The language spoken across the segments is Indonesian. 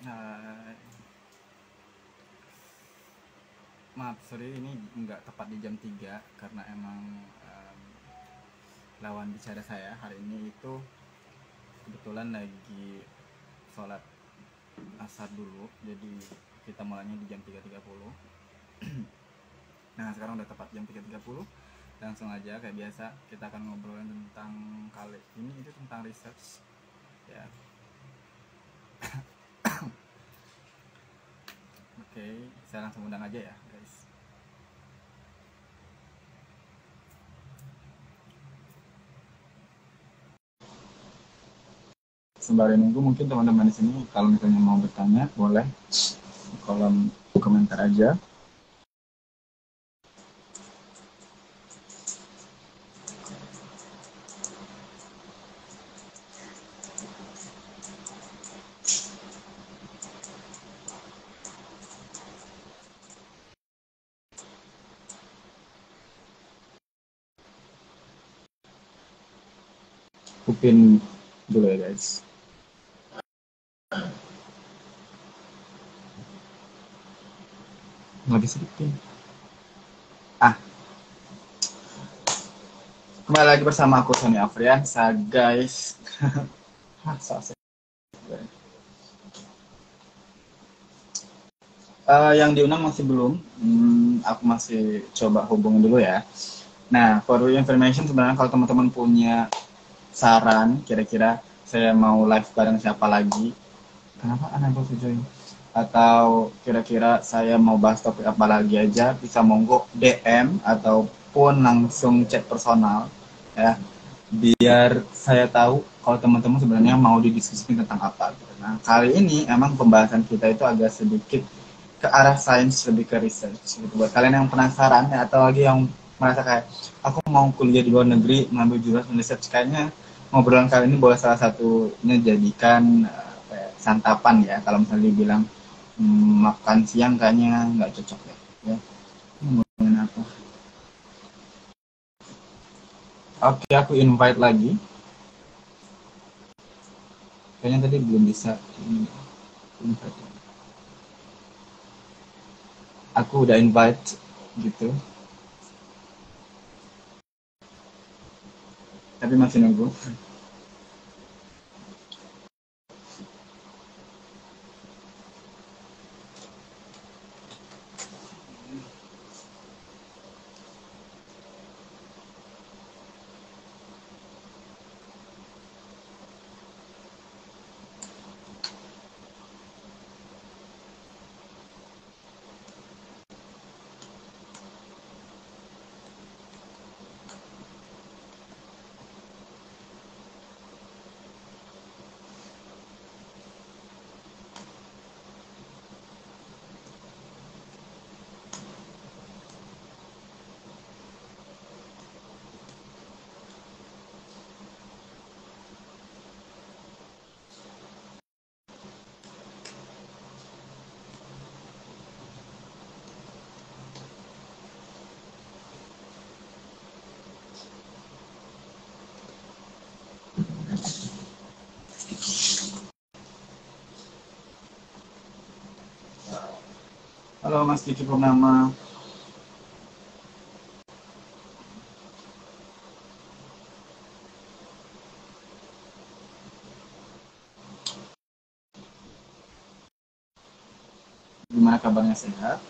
Hai. Maaf, sorry ini nggak tepat di jam 3 karena emang lawan bicara saya hari ini itu kebetulan lagi sholat asar dulu, jadi kita mulainya di jam 3.30. Nah sekarang udah tepat jam 3.30, langsung aja kayak biasa kita akan ngobrolin tentang kali ini itu tentang research ya. Oke, saya langsung undang aja ya guys. Sembari nunggu, mungkin teman-teman di sini kalau misalnya mau bertanya boleh di kolom komentar aja. Upin dulu ya guys. Nggak bisa Upin. Kembali lagi bersama aku Sony Afriansa guys. Yang diundang masih belum. Aku masih coba hubungin dulu ya. Nah, for your information, sebenarnya kalau teman-teman punya saran, kira-kira saya mau live bareng siapa lagi, kenapa unable to join? Atau kira-kira saya mau bahas topik apa lagi aja, bisa monggo DM ataupun langsung chat personal ya, biar saya tahu kalau teman-teman sebenarnya mau didiskusikan tentang apa. Nah, kali ini emang pembahasan kita itu agak sedikit ke arah sains, lebih ke research gitu. Buat kalian yang penasaran ya, atau lagi yang merasa kayak aku mau kuliah di luar negeri ngambil jurusan research, kayaknya ngobrolan kali ini boleh salah satunya jadikan santapan ya. Kalau misalnya dibilang makan siang kayaknya nggak cocok ya. Ngomongin apa? Oke, aku invite lagi. Kayaknya tadi belum bisa invite. Aku udah invite gitu, tapi masih nunggu. Halo Mas Kiki Purnama. Gimana kabarnya, sehat?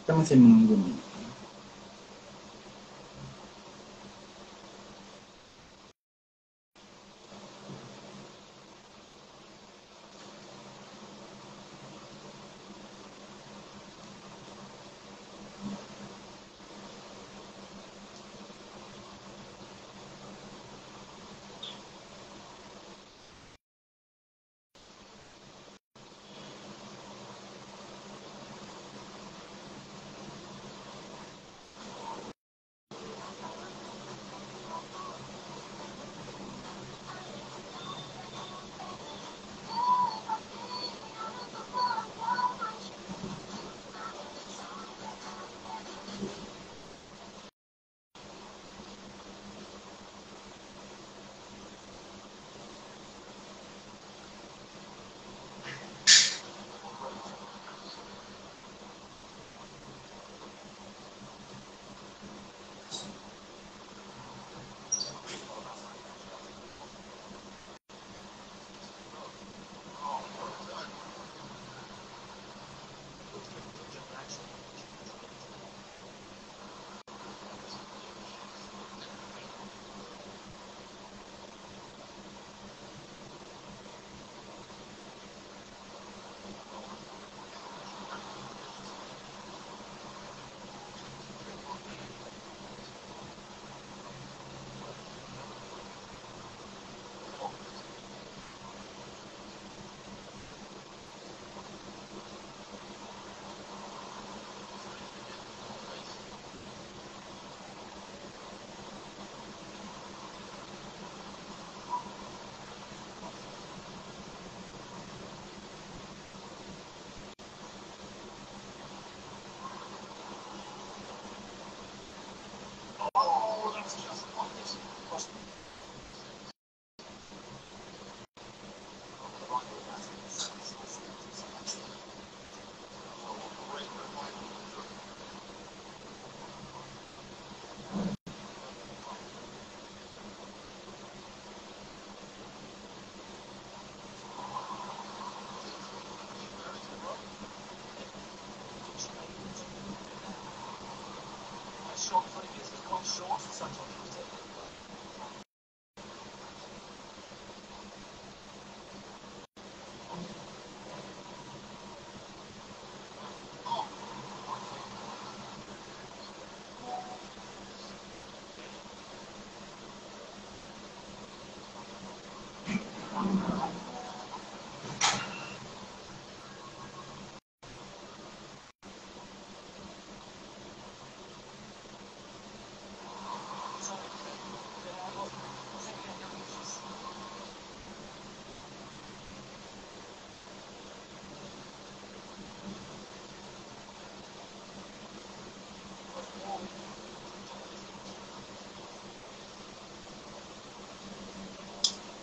Kita masih menunggu nih.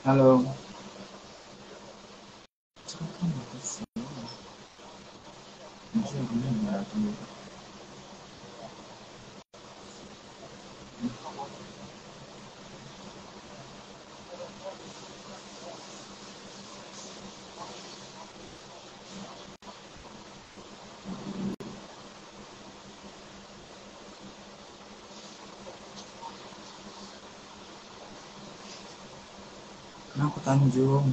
Halo. Kenapa Tanjung?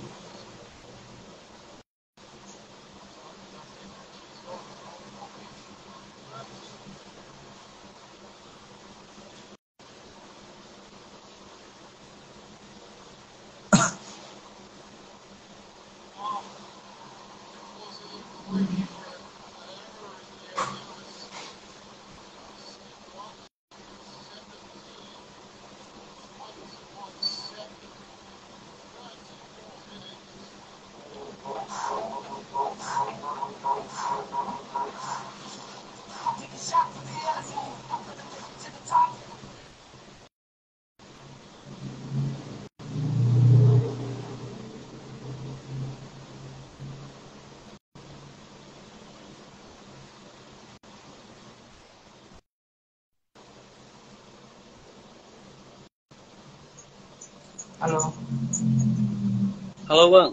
Halo. Halo Bang,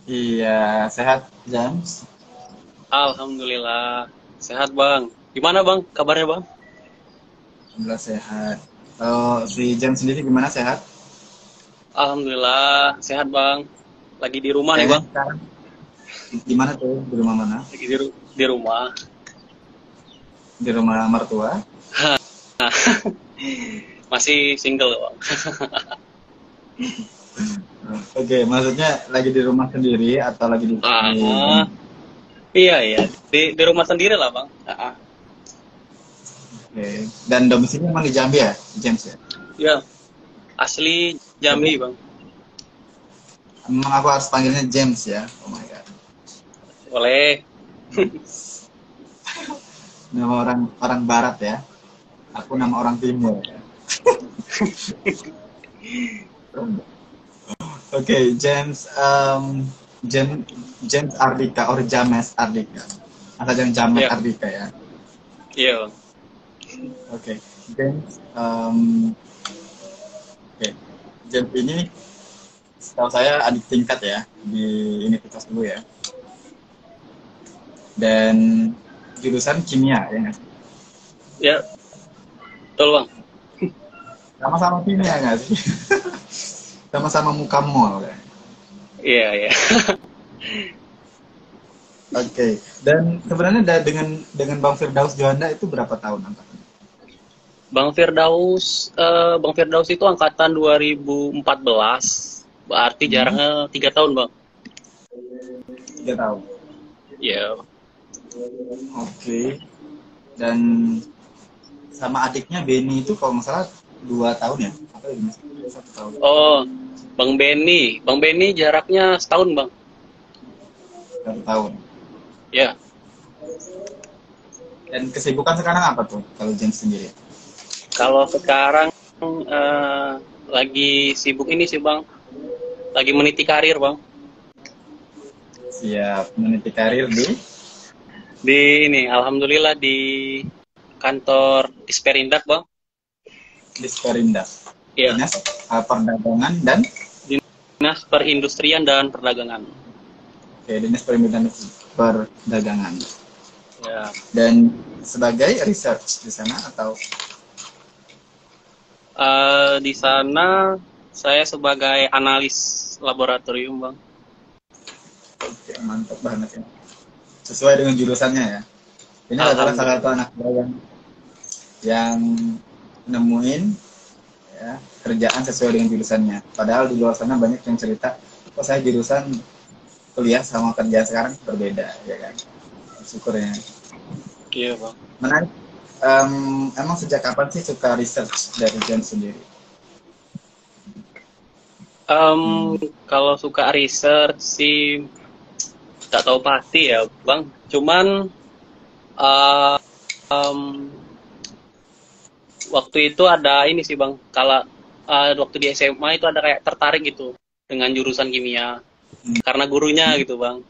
Iya, sehat James? Alhamdulillah sehat Bang. Gimana Bang, kabarnya Bang? Alhamdulillah sehat. Kalau si James sendiri gimana, sehat? Alhamdulillah sehat Bang. Lagi di rumah nih Kayaknya Bang, sekarang di mana tuh? Di rumah mana? lagi di rumah. Di rumah mertua? Masih single Bang. Oke, maksudnya lagi di rumah sendiri atau lagi di Ah, iya iya, di rumah sendiri lah Bang. Oke. Dan domisilinya emang di Jambi ya, James ya? Ya, asli Jambi Tapi Bang. emang aku harus panggilnya James ya? Oh my god. Boleh. Nama orang orang Barat ya. Aku nama orang Timur ya. Oke, James, James, James Ardika or James Ardika. Atau jangan James Iya, Ardika ya. iya Bang. Oke, James, oke. James ini setahu saya adik tingkat ya di universitas dulu ya. Dan jurusan kimia ya nggak sih? Ya, betul Bang. Sama-sama kimia nggak sih? Sama-sama muka mall ya. Iya iya. Oke. Dan sebenarnya dengan Bang Firdaus Juanda itu berapa tahun angkatan? Bang Firdaus itu angkatan 2014, berarti Hmm, jaraknya 3 tahun Bang. 3 tahun. Ya. Oke. Dan sama adiknya Benny itu kalau nggak salah 2 tahun ya? Atau gimana sih? 1 tahun. Oh, Bang Benny jaraknya setahun Bang. 1 tahun. Ya, Dan kesibukan sekarang apa tuh kalau James sendiri? kalau sekarang eh, lagi sibuk ini sih Bang, lagi meniti karir Bang. Siap meniti karir di Di ini, alhamdulillah di kantor Disperindak Bang. Disperindak. Ya, Dinas Perdagangan dan Dinas Perindustrian dan Perdagangan. Dinas Perdagangan. Ya, Dan sebagai research di sana atau di sana saya sebagai analis laboratorium Bang. oke, mantap banget ya. Sesuai dengan jurusannya ya. Ini adalah salah satu Alhamdulillah. anak saya yang nemuin ya, kerjaan sesuai dengan jurusannya. Padahal di luar sana banyak yang cerita, kok saya jurusan kuliah sama kerja sekarang berbeda, ya kan? Syukurnya. Iya Bang. Menarik. Emang sejak kapan sih suka research dari Jen sendiri? Em, Kalau suka research sih nggak tahu pasti ya Bang. Cuman em, waktu itu ada ini sih Bang. Kalau waktu di SMA itu ada kayak tertarik gitu dengan jurusan kimia karena gurunya gitu bang.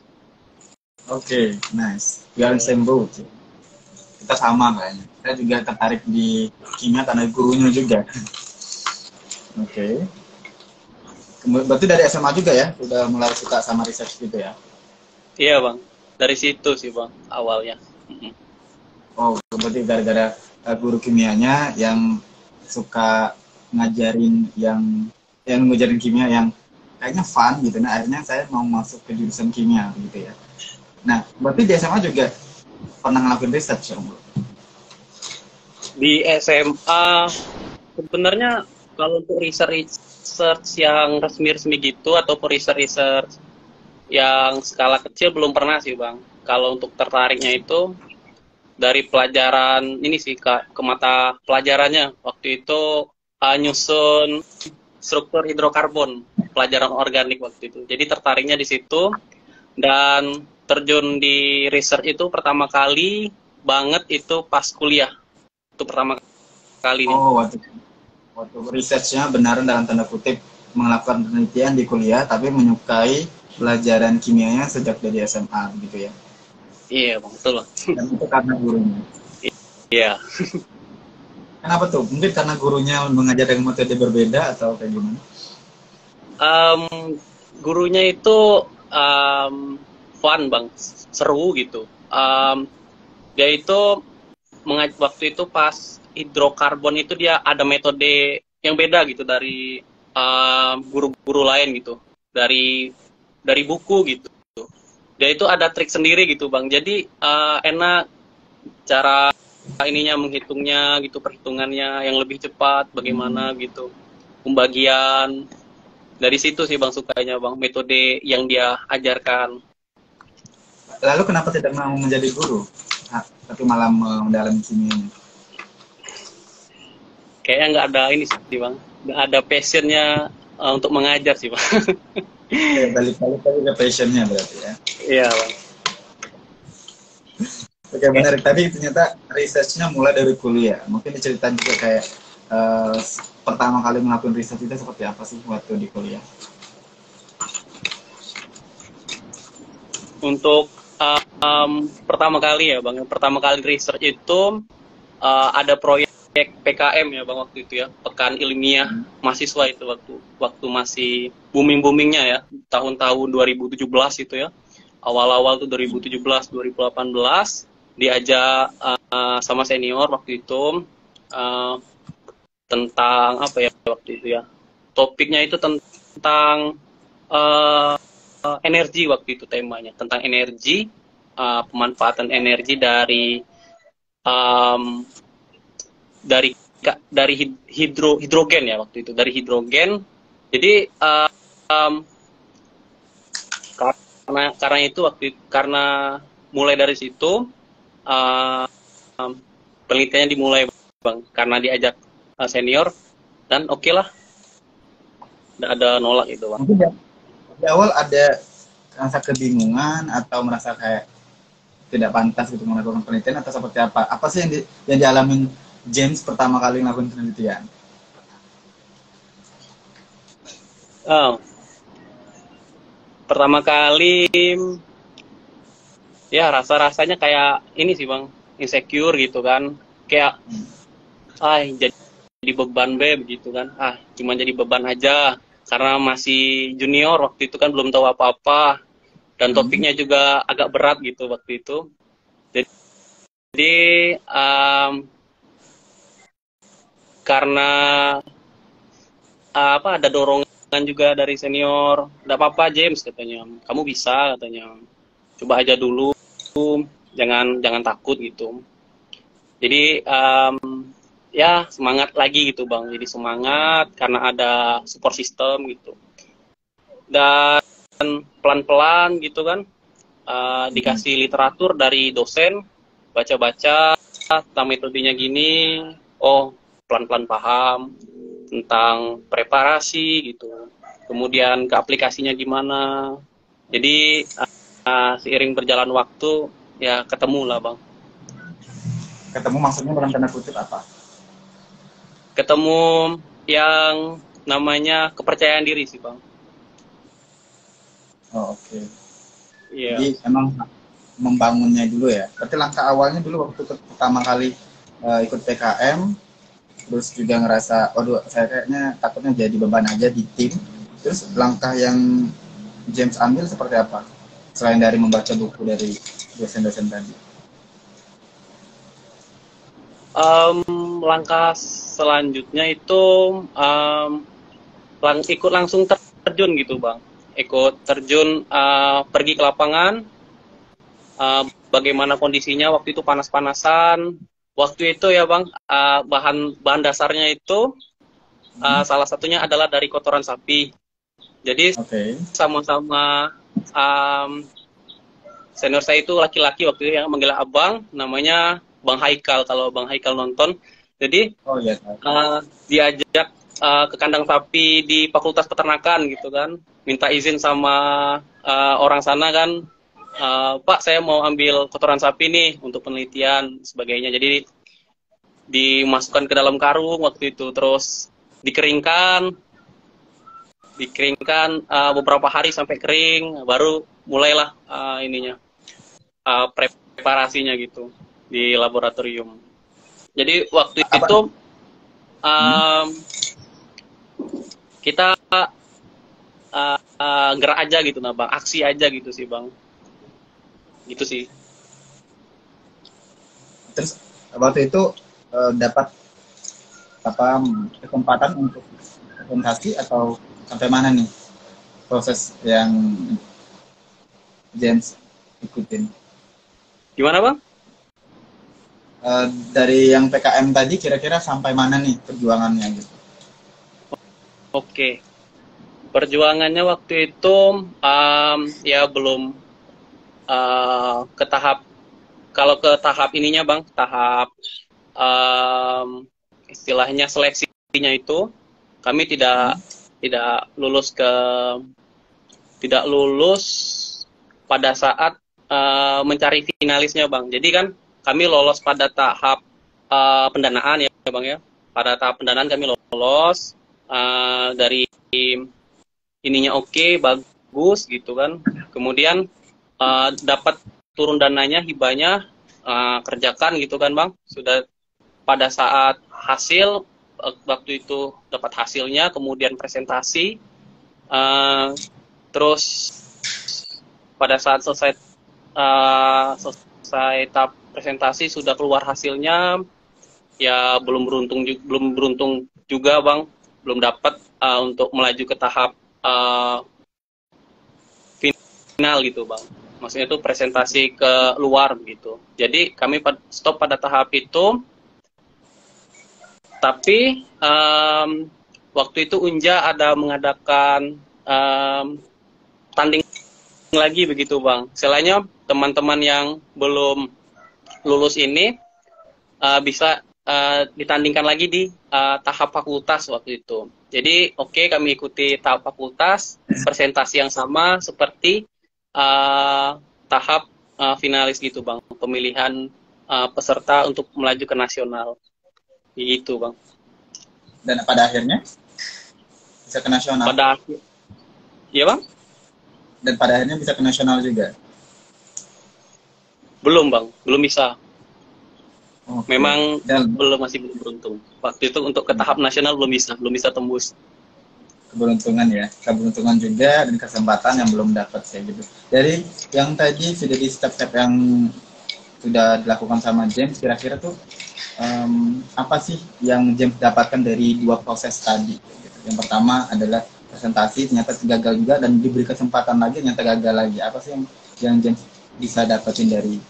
Oke, nice. We are in same boat. Kita sama kayaknya. Saya juga tertarik di kimia karena gurunya juga. Oke. Berarti dari SMA juga ya, udah mulai suka sama research gitu ya? Iya bang, dari situ sih bang awalnya. Mm-mm. Oh, berarti gara-gara guru kimianya yang suka ngajarin yang ngajarin kimia yang kayaknya fun gitu. Nah, akhirnya saya mau masuk ke jurusan kimia gitu ya. Nah, berarti di SMA juga pernah ngelakuin research ya, Bro? Di SMA sebenarnya kalau untuk research yang resmi-resmi gitu ataupun research yang skala kecil belum pernah sih bang. Kalau untuk tertariknya itu dari pelajaran ini sih ke mata pelajarannya waktu itu nyusun struktur hidrokarbon pelajaran organik waktu itu. Jadi tertariknya di situ dan terjun di research itu pertama kali banget itu pas kuliah. Itu pertama kali nih. Oh, waktu researchnya benaran dalam tanda kutip melakukan penelitian di kuliah, tapi menyukai pelajaran kimianya sejak dari SMA gitu ya. Iya, bang, betul bang. Dan itu karena gurunya. Iya. Kenapa tuh? Mungkin karena gurunya mengajar dengan metode berbeda atau kayak gimana? Um, Gurunya itu fun bang, seru gitu. Dia itu waktu itu pas hidrokarbon itu dia ada metode yang beda gitu dari guru-guru lain gitu, dari buku gitu. Dia itu ada trik sendiri gitu bang. Jadi enak cara ininya menghitungnya gitu, perhitungannya yang lebih cepat bagaimana gitu, pembagian. Dari situ sih bang sukanya bang metode yang dia ajarkan. Lalu kenapa tidak mau menjadi guru? Tapi malah mendalami kimianya? Kayaknya nggak ada ini sih bang, nggak ada passionnya untuk mengajar sih bang. Balik-balik ke passionnya berarti ya. Iya bang. Oke, menarik. Tadi ternyata researchnya mulai dari kuliah. Mungkin diceritain juga kayak pertama kali melakukan riset itu seperti apa sih waktu di kuliah? Untuk pertama kali ya bang, pertama kali research itu ada proyek PKM ya bang waktu itu ya, pekan ilmiah mahasiswa itu waktu masih boomingnya ya, tahun-tahun 2017 itu ya, awal-awal tuh 2017 2018 diajak sama senior waktu itu tentang apa ya waktu itu ya, topiknya itu tentang energi waktu itu, temanya tentang energi, pemanfaatan energi um, dari hidrogen ya waktu itu, dari hidrogen. Jadi karena itu karena mulai dari situ penelitiannya dimulai bang, karena diajak senior dan oke lah, nggak ada nolak itu bang. Mungkin di awal ada rasa kebingungan atau merasa kayak tidak pantas gitu melakukan penelitian atau seperti apa? Apa sih yang dialamin James pertama kali melakukan penelitian? Pertama kali ya rasanya kayak ini sih bang, insecure gitu kan, kayak jadi beban begitu kan, cuma jadi beban aja karena masih junior waktu itu kan, belum tahu apa-apa dan topiknya juga agak berat gitu waktu itu. Jadi karena ada dorongan juga dari senior, nggak apa-apa James katanya, kamu bisa katanya, coba aja dulu, jangan takut gitu. Jadi ya semangat lagi gitu bang, jadi semangat karena ada support system gitu, dan pelan-pelan gitu kan dikasih literatur dari dosen, baca-baca tentang metodenya gini, pelan-pelan paham tentang preparasi gitu, kemudian ke aplikasinya gimana. Jadi seiring berjalan waktu ya ketemu lah bang. Ketemu maksudnya dalam tanda kutip apa? Ketemu yang namanya kepercayaan diri sih Bang. Oh, oke. Iya. Jadi emang membangunnya dulu ya. Berarti langkah awalnya dulu waktu pertama kali ikut PKM, terus juga ngerasa, waduh saya kayaknya takutnya jadi beban aja di tim. Terus langkah yang James ambil seperti apa? Selain dari membaca buku dari dosen-dosen tadi. Langkah selanjutnya itu ikut langsung terjun gitu Bang. Ikut terjun pergi ke lapangan. Bagaimana kondisinya waktu itu panas-panasan. Waktu itu ya Bang, bahan dasarnya itu salah satunya adalah dari kotoran sapi. Jadi sama-sama senior saya itu laki-laki waktu itu yang manggil abang, namanya Bang Haikal kalau Bang Haikal nonton. Jadi diajak ke kandang sapi di Fakultas Peternakan gitu kan, minta izin sama orang sana kan, Pak saya mau ambil kotoran sapi nih untuk penelitian sebagainya. Jadi dimasukkan ke dalam karung waktu itu, terus dikeringkan beberapa hari sampai kering, baru mulailah preparasinya gitu di laboratorium. Jadi waktu itu kita gerak aja gitu nah Bang, aksi aja gitu sih Bang. Gitu sih. Terus waktu itu dapat kesempatan untuk presentasi atau sampai mana nih proses yang James ikutin? Gimana Bang? Dari yang PKM tadi kira-kira sampai mana nih perjuangannya gitu? Oke. Perjuangannya waktu itu ya belum ke tahap, kalau ke tahap ininya Bang, tahap istilahnya seleksinya itu kami tidak lulus pada saat mencari finalisnya Bang. Jadi kan kami lolos pada tahap pendanaan ya Bang ya. Pada tahap pendanaan kami lolos, dari ininya oke, bagus gitu kan. Kemudian dapat turun dananya, hibahnya, kerjakan gitu kan Bang. Sudah pada saat hasil, waktu itu dapat hasilnya, kemudian presentasi, terus pada saat selesai tahap presentasi sudah keluar hasilnya, ya belum beruntung juga Bang, belum dapat untuk melaju ke tahap final gitu Bang. Maksudnya itu presentasi ke luar gitu. Jadi kami stop pada tahap itu. Tapi waktu itu Unja ada mengadakan tanding lagi begitu Bang. Selainnya teman-teman yang belum lulus ini bisa ditandingkan lagi di tahap fakultas waktu itu. Jadi kami ikuti tahap fakultas, presentasi yang sama seperti tahap finalis gitu Bang. Pemilihan peserta untuk melaju ke nasional. Gitu Bang. Dan pada akhirnya bisa ke nasional. Iya Bang? Dan pada akhirnya bisa ke nasional juga. Belum Bang, belum bisa. Memang masih belum beruntung. Waktu itu untuk ke tahap nasional belum bisa tembus. Keberuntungan juga dan kesempatan yang belum dapat kayak gitu. Dari yang tadi sudah di step-step yang sudah dilakukan sama James, kira-kira tuh apa sih yang James dapatkan dari dua proses tadi? Yang pertama adalah presentasi, ternyata gagal juga, dan diberi kesempatan lagi, ternyata gagal lagi. Apa sih yang James bisa dapetin dari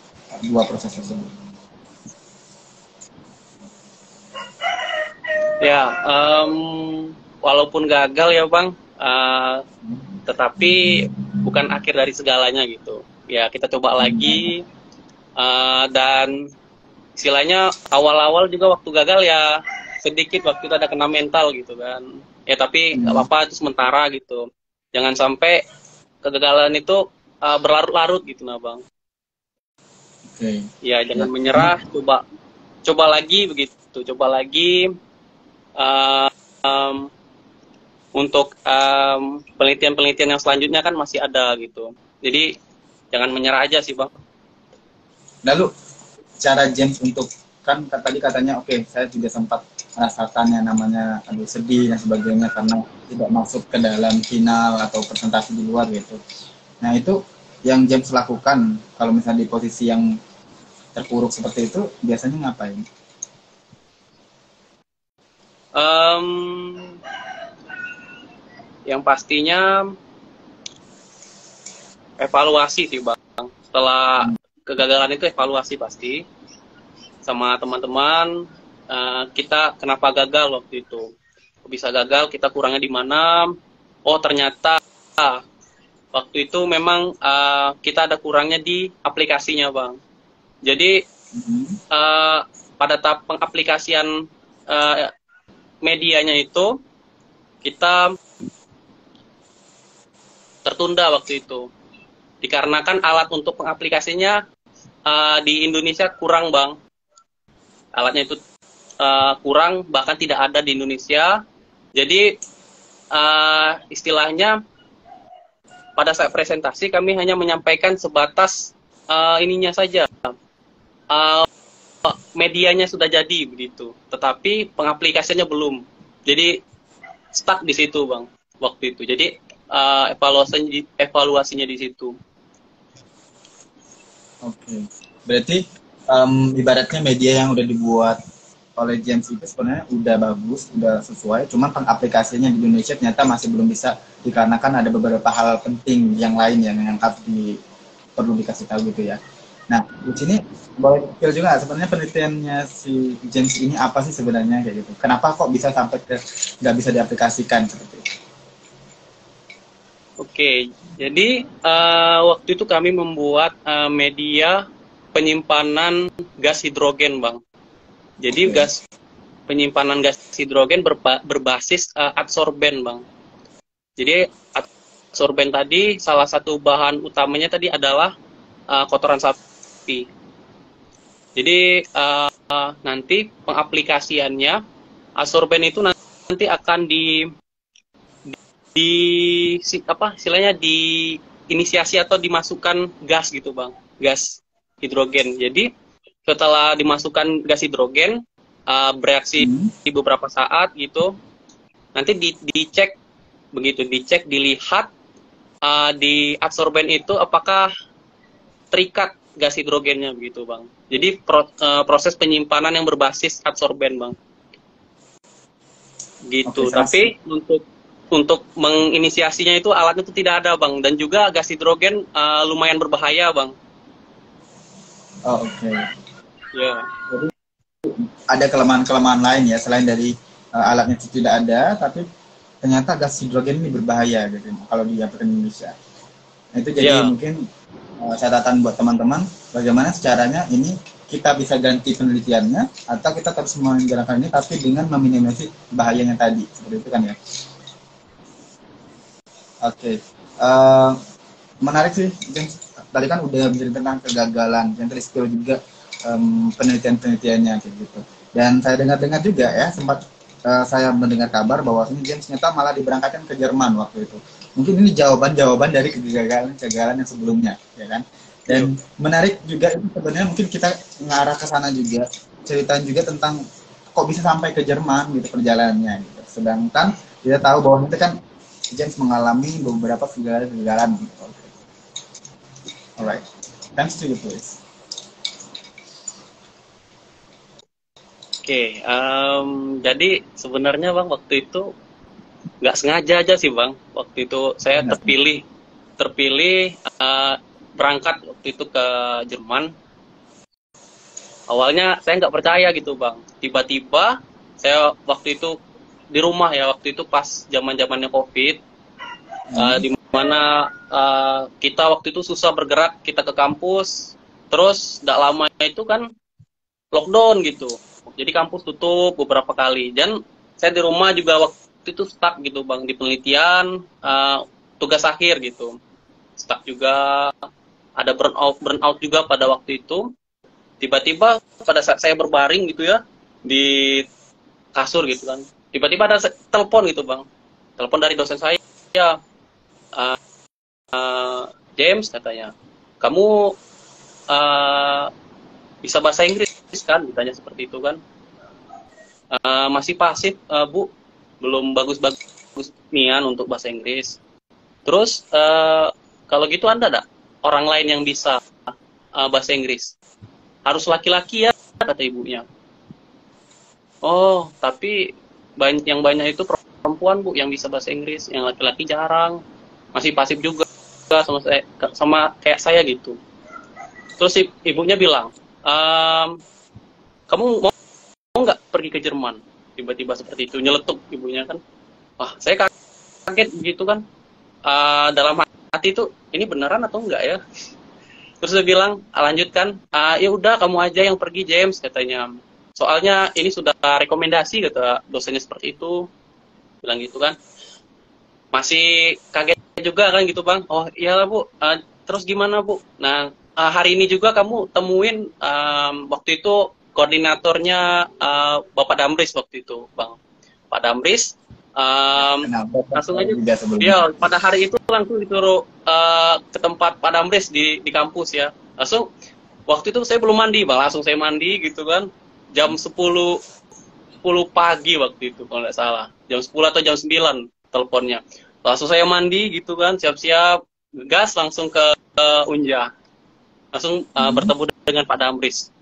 dua proses tersebut? Ya, walaupun gagal ya Bang, tetapi bukan akhir dari segalanya gitu. Ya kita coba lagi, dan istilahnya awal-awal juga waktu gagal ya sedikit, waktu itu ada kena mental gitu kan. Ya tapi nggak apa-apa, itu sementara gitu. Jangan sampai kegagalan itu berlarut-larut gitu nah Bang. Ya jangan menyerah, coba lagi begitu, coba lagi. untuk penelitian-penelitian yang selanjutnya kan masih ada gitu. Jadi jangan menyerah aja sih Bang. Lalu cara James untuk, kan tadi katanya oke, saya juga sempat merasakan yang namanya aduh sedih dan sebagainya karena tidak masuk ke dalam final atau presentasi di luar gitu. Nah itu yang James lakukan kalau misalnya di posisi yang terpuruk seperti itu biasanya ngapain? Yang pastinya evaluasi sih Bang. Setelah kegagalan itu evaluasi pasti sama teman-teman, kita kenapa gagal waktu itu, bisa gagal, kita kurangnya di mana. Oh ternyata waktu itu memang kita ada kurangnya di aplikasinya Bang. Jadi pada tahap pengaplikasian medianya itu kita tertunda waktu itu dikarenakan alat untuk pengaplikasinya di Indonesia kurang Bang. Alatnya itu kurang, bahkan tidak ada di Indonesia. Jadi istilahnya pada saat presentasi kami hanya menyampaikan sebatas ininya saja, medianya sudah jadi begitu, tetapi pengaplikasinya belum. Jadi stuck di situ Bang waktu itu. Jadi evaluasinya di situ. Oke. Berarti ibaratnya media yang udah dibuat oleh James itu sebenarnya udah bagus, udah sesuai, cuman pengaplikasinya di Indonesia ternyata masih belum bisa dikarenakan ada beberapa hal penting yang lain yang perlu dikasih tahu gitu ya. Nah, di sini boleh kira juga sebenarnya penelitiannya si James ini apa sih sebenarnya kayak gitu? Kenapa kok bisa sampai ke nggak bisa diaplikasikan seperti itu? Oke, jadi waktu itu kami membuat media penyimpanan gas hidrogen, Bang. Jadi penyimpanan gas hidrogen berbasis adsorben, Bang. Jadi adsorben tadi salah satu bahan utamanya tadi adalah kotoran sapi. Jadi nanti pengaplikasiannya adsorben itu nanti akan istilahnya diinisiasi atau dimasukkan gas gitu Bang, gas hidrogen. Jadi setelah dimasukkan gas hidrogen bereaksi di beberapa saat gitu, nanti dicek begitu, dilihat di adsorben itu apakah terikat gas hidrogennya begitu Bang. Jadi proses penyimpanan yang berbasis adsorben Bang. Gitu. Tapi untuk menginisiasinya itu alatnya itu tidak ada Bang, dan juga gas hidrogen lumayan berbahaya Bang. Oh, oke. Ya. Jadi ada kelemahan-kelemahan lain ya selain dari alatnya itu tidak ada, tapi ternyata gas hidrogen ini berbahaya gitu kalau di Indonesia. Nah, itu jadi mungkin catatan buat teman-teman bagaimana caranya ini kita bisa ganti penelitiannya atau kita terus menjalankan ini tapi dengan meminimalisir bahayanya tadi seperti itu kan ya. Oke. Menarik sih, tadi kan udah bicara tentang kegagalan, yang tadi skill juga penelitian-penelitiannya kayak gitu. Dan saya dengar-dengar juga ya, sempat saya mendengar kabar bahwa James ternyata malah diberangkatkan ke Jerman waktu itu. Mungkin ini jawaban-jawaban dari kegagalan yang sebelumnya, ya kan? Dan menarik juga itu sebenarnya mungkin kita ngarah ke sana juga, ceritain juga tentang kok bisa sampai ke Jerman gitu perjalanannya. Gitu. Sedangkan kita tahu bahwa nanti kan James mengalami beberapa kegagalan gitu. Alright, thanks to you please. Oke, jadi sebenarnya Bang waktu itu nggak sengaja aja sih Bang. Waktu itu saya terpilih berangkat waktu itu ke Jerman. Awalnya saya nggak percaya gitu Bang. Tiba-tiba saya waktu itu di rumah ya, waktu itu pas zaman-zamannya COVID, di mana kita waktu itu susah bergerak, kita ke kampus, terus tidak lama itu kan lockdown gitu. Jadi kampus tutup beberapa kali, dan saya di rumah juga waktu itu stuck gitu Bang, di penelitian, tugas akhir gitu. Stuck juga, ada burnout juga pada waktu itu. Tiba-tiba pada saat saya berbaring gitu ya, di kasur gitu kan, tiba-tiba ada telepon gitu Bang. telepon dari dosen saya, uh, James katanya, kamu bisa bahasa Inggris kan? Ditanya seperti itu kan. Masih pasif, Bu, belum bagus-bagus nian untuk bahasa Inggris. Terus kalau gitu Anda ada orang lain yang bisa bahasa Inggris? Harus laki-laki ya, kata ibunya. Oh, tapi yang banyak itu perempuan, Bu, yang bisa bahasa Inggris, yang laki-laki jarang. Masih pasif juga sama kayak saya gitu. Terus ibunya bilang, kamu mau nggak pergi ke Jerman? Tiba-tiba seperti itu, nyeletuk ibunya kan. Wah, saya kaget begitu kan. Dalam hati itu, ini beneran atau enggak ya? Terus dia bilang, lanjutkan, ya udah kamu aja yang pergi James, katanya. Soalnya ini sudah rekomendasi, kata dosennya seperti itu. Bilang gitu kan. Masih kaget juga kan gitu Bang. Oh iyalah Bu, terus gimana Bu? Nah, hari ini juga kamu temuin waktu itu koordinatornya Bapak Damris waktu itu Bang. Pak Damris langsung aja dia pada hari itu langsung disuruh ke tempat Pak Damris di kampus ya. Langsung waktu itu saya belum mandi Bang, langsung saya mandi gitu kan. Jam 10 pagi waktu itu kalau nggak salah. Jam 10 atau jam 9 teleponnya. Langsung saya mandi gitu kan, siap-siap gas langsung ke Unja. Langsung bertemu dengan Pak Damris.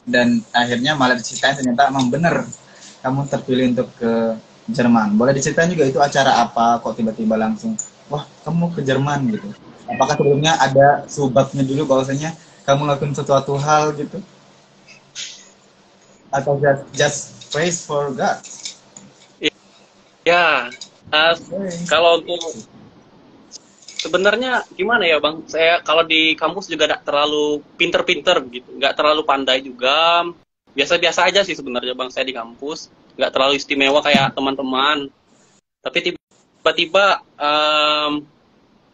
Dan akhirnya malah diceritain ternyata emang bener kamu terpilih untuk ke Jerman. Boleh diceritain juga itu acara apa, kok tiba-tiba langsung, wah kamu ke Jerman gitu. Apakah sebelumnya ada sebabnya dulu bahwasanya kamu lakukan sesuatu hal gitu? Atau just praise for God? Ya, kalau untuk sebenarnya gimana ya Bang, saya kalau di kampus juga tidak terlalu pinter-pinter begitu, nggak terlalu pandai juga, biasa-biasa aja sih sebenarnya Bang, saya di kampus, nggak terlalu istimewa kayak teman-teman, tapi tiba-tiba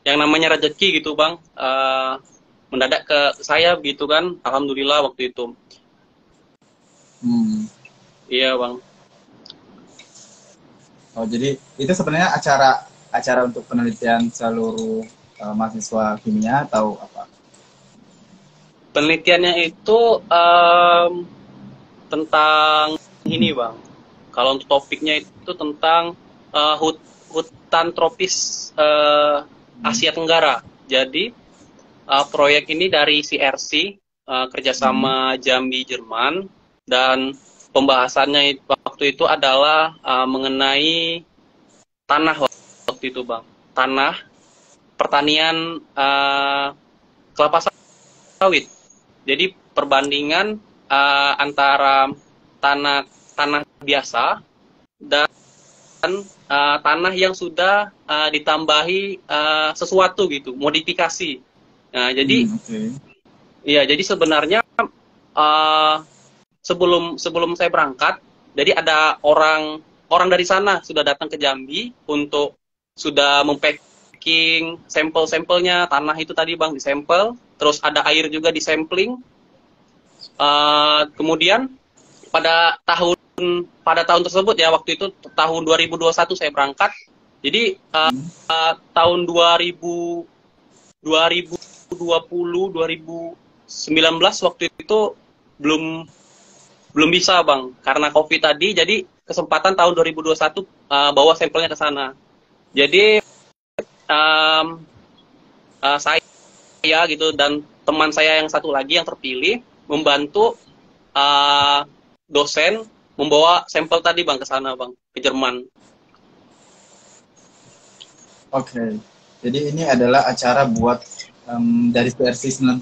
yang namanya rezeki gitu Bang, mendadak ke saya begitu kan, alhamdulillah waktu itu. Iya Bang. Oh jadi itu sebenarnya acara untuk penelitian seluruh mahasiswa kimia atau apa? Penelitiannya itu tentang ini Bang. Kalau untuk topiknya itu tentang hutan tropis Asia Tenggara. Jadi proyek ini dari CRC kerjasama Jambi Jerman, dan pembahasannya waktu itu adalah mengenai tanah waktu itu Bang. Tanah pertanian kelapa sawit. Jadi perbandingan antara tanah biasa dan tanah yang sudah ditambahi sesuatu gitu, modifikasi. Nah, jadi iya, jadi sebenarnya sebelum saya berangkat, jadi ada orang dari sana sudah datang ke Jambi untuk sudah mempacking sampel-sampelnya tanah itu tadi Bang, disampel, terus ada air juga disampling. Kemudian pada tahun tersebut ya, waktu itu tahun 2021 saya berangkat. Jadi tahun 2020 2019 waktu itu belum bisa Bang, karena Covid tadi. Jadi kesempatan tahun 2021 bawa sampelnya ke sana. Jadi saya gitu dan teman saya yang satu lagi yang terpilih membantu dosen membawa sampel tadi Bang ke sana Bang, ke Jerman. Oke. Jadi ini adalah acara buat dari CRC 90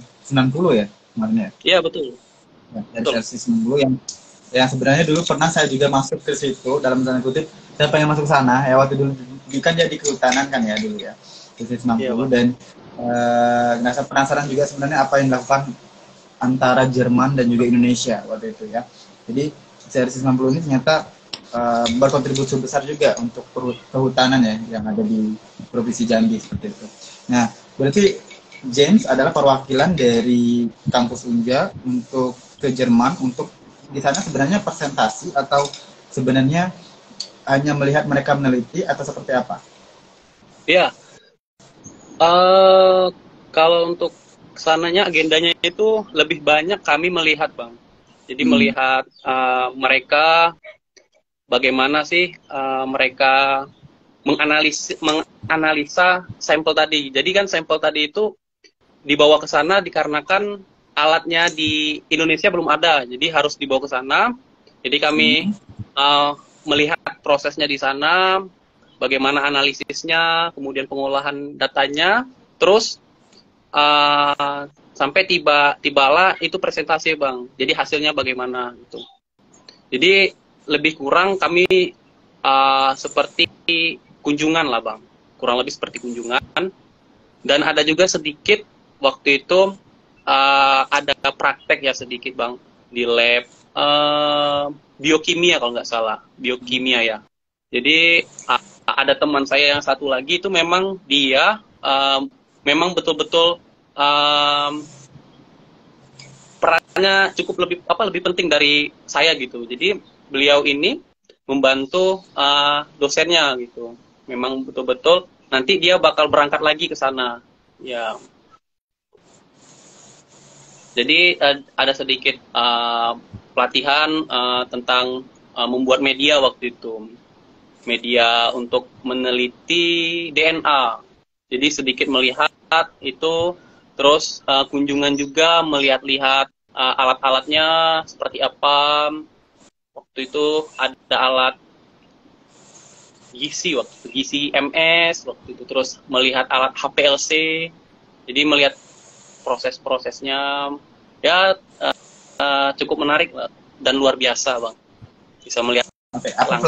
ya kemarin ya? Iya betul. Ya, dari CRC 90 yang sebenarnya dulu pernah saya juga masuk ke situ, dalam tanda kutip saya pengen masuk sana ya, waktu dulu kan jadi kehutanan kan ya dulu ya, CRC 90 ya, dan saya penasaran juga sebenarnya apa yang dilakukan antara Jerman dan juga Indonesia waktu itu ya. Jadi CRC 90 ini ternyata berkontribusi besar juga untuk kehutanan ya yang ada di Provinsi Jambi seperti itu. Nah, berarti James adalah perwakilan dari kampus Unja untuk ke Jerman untuk di sana sebenarnya presentasi atau sebenarnya hanya melihat mereka meneliti atau seperti apa? Ya, eh kalau untuk kesananya agendanya itu lebih banyak kami melihat Bang. Jadi melihat mereka bagaimana sih mereka menganalisa sampel tadi. Jadi kan sampel tadi itu dibawa ke sana dikarenakan alatnya di Indonesia belum ada, jadi harus dibawa ke sana. Jadi kami melihat prosesnya di sana, bagaimana analisisnya, kemudian pengolahan datanya, terus sampai tibalah itu presentasi Bang. Jadi hasilnya bagaimana gitu. Jadi lebih kurang kami seperti kunjungan lah Bang, kurang lebih seperti kunjungan. Dan ada juga sedikit waktu itu ada praktek ya sedikit Bang di lab biokimia kalau nggak salah, biokimia ya. Jadi ada teman saya yang satu lagi itu memang dia memang betul-betul perannya cukup lebih penting dari saya gitu. Jadi beliau ini membantu dosennya gitu. Memang betul-betul nanti dia bakal berangkat lagi ke sana. Ya. Jadi ada sedikit pelatihan tentang membuat media waktu itu. Media untuk meneliti DNA. Jadi sedikit melihat itu, terus kunjungan juga melihat-lihat alat-alatnya seperti apa. Waktu itu ada alat gizi MS waktu itu, terus melihat alat HPLC. Jadi melihat proses-prosesnya ya cukup menarik dan luar biasa Bang. Bisa melihat apa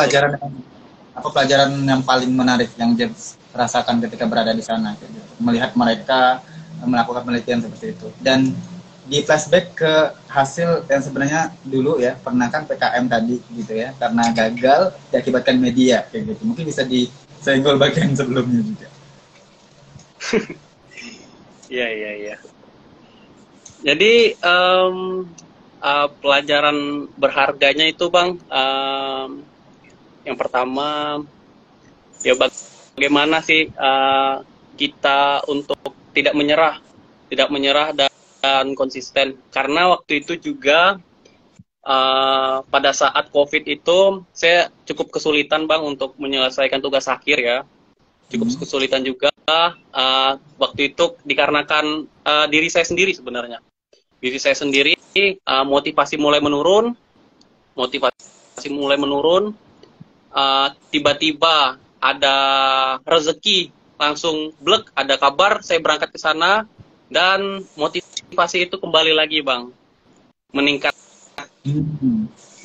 pelajaran yang paling menarik yang James rasakan ketika berada di sana gitu. Melihat mereka melakukan penelitian seperti itu. Dan di flashback ke hasil yang sebenarnya dulu ya, pernah kan PKM tadi gitu ya, karena gagal diakibatkan media kayak gitu. Mungkin bisa disenggol bagian sebelumnya juga. Iya. Jadi pelajaran berharganya itu Bang, yang pertama ya bagaimana sih kita untuk tidak menyerah dan konsisten. Karena waktu itu juga pada saat COVID itu saya cukup kesulitan Bang untuk menyelesaikan tugas akhir ya. Cukup kesulitan juga waktu itu dikarenakan diri saya sendiri sebenarnya. Diri saya sendiri motivasi mulai menurun, tiba-tiba ada rezeki, langsung blek, ada kabar, saya berangkat ke sana, dan motivasi itu kembali lagi Bang, meningkat.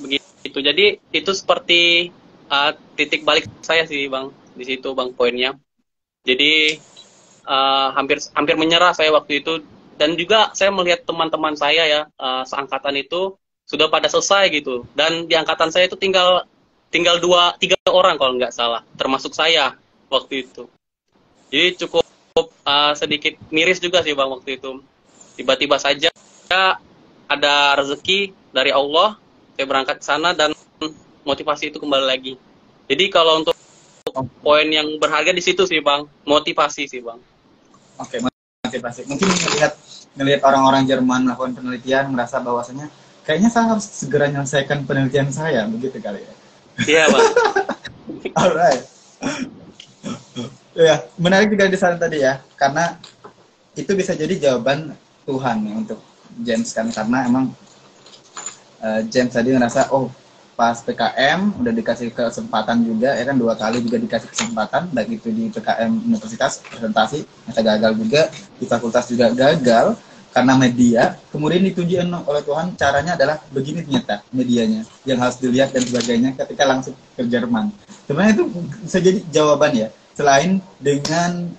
Begitu, jadi itu seperti titik balik saya sih Bang, di situ Bang poinnya. Jadi hampir menyerah saya waktu itu, dan juga saya melihat teman-teman saya ya seangkatan itu sudah pada selesai gitu, dan di angkatan saya itu tinggal 2-3 orang kalau nggak salah, termasuk saya waktu itu. Jadi cukup sedikit miris juga sih Bang waktu itu. Tiba-tiba saja ada rezeki dari Allah, saya berangkat ke sana dan motivasi itu kembali lagi. Jadi kalau untuk poin yang berharga di situ sih Bang, motivasi sih Bang. Oke, motivasi. Mungkin melihat orang-orang Jerman melakukan penelitian, merasa bahwasanya kayaknya saya harus segera menyelesaikan penelitian saya, begitu kali ya. Iya Bang. Alright. Ya, menarik juga di sana tadi ya, karena itu bisa jadi jawaban Tuhan ya untuk James kan, karena emang James tadi ngerasa pas PKM udah dikasih kesempatan juga ya kan, 2 kali juga dikasih kesempatan, baik itu di PKM universitas presentasi ternyata gagal juga, di fakultas juga gagal karena media, kemudian ditunjukkan oleh Tuhan caranya adalah begini ternyata medianya yang harus dilihat dan sebagainya ketika langsung ke Jerman. Sebenarnya itu bisa jadi jawaban ya, selain dengan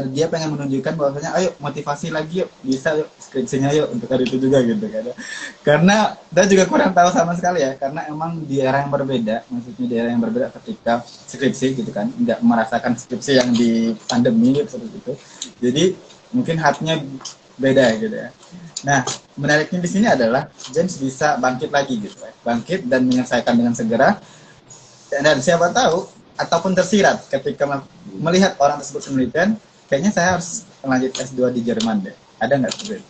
dia pengen menunjukkan bahwasanya ayo motivasi lagi yuk, bisa yuk skripsinya yuk untuk hari itu juga gitu kan. Karena saya juga kurang tahu sama sekali ya, karena emang di era yang berbeda, maksudnya di era yang berbeda ketika skripsi gitu kan, nggak merasakan skripsi yang di pandemi gitu, seperti itu. Jadi mungkin hatinya beda gitu ya. Nah, menariknya di sini adalah James bisa bangkit lagi gitu ya. Bangkit dan menyelesaikan dengan segera. Dan siapa tahu ataupun tersirat ketika melihat orang tersebut penelitian, kayaknya saya harus lanjut S2 di Jerman deh. Ada nggak seperti itu?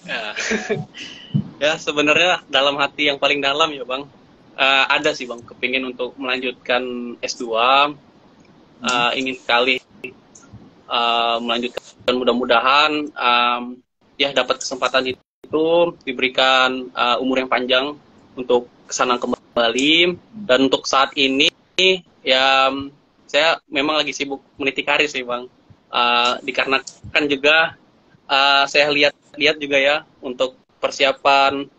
Ya, ya sebenarnya dalam hati yang paling dalam ya Bang, ada sih Bang, kepingin untuk melanjutkan S2, ingin sekali melanjutkan, mudah-mudahan ya dapat kesempatan itu, diberikan umur yang panjang untuk kesana kembali. Dan untuk saat ini ya saya memang lagi sibuk meniti karir sih Bang, dikarenakan juga saya lihat juga ya untuk persiapan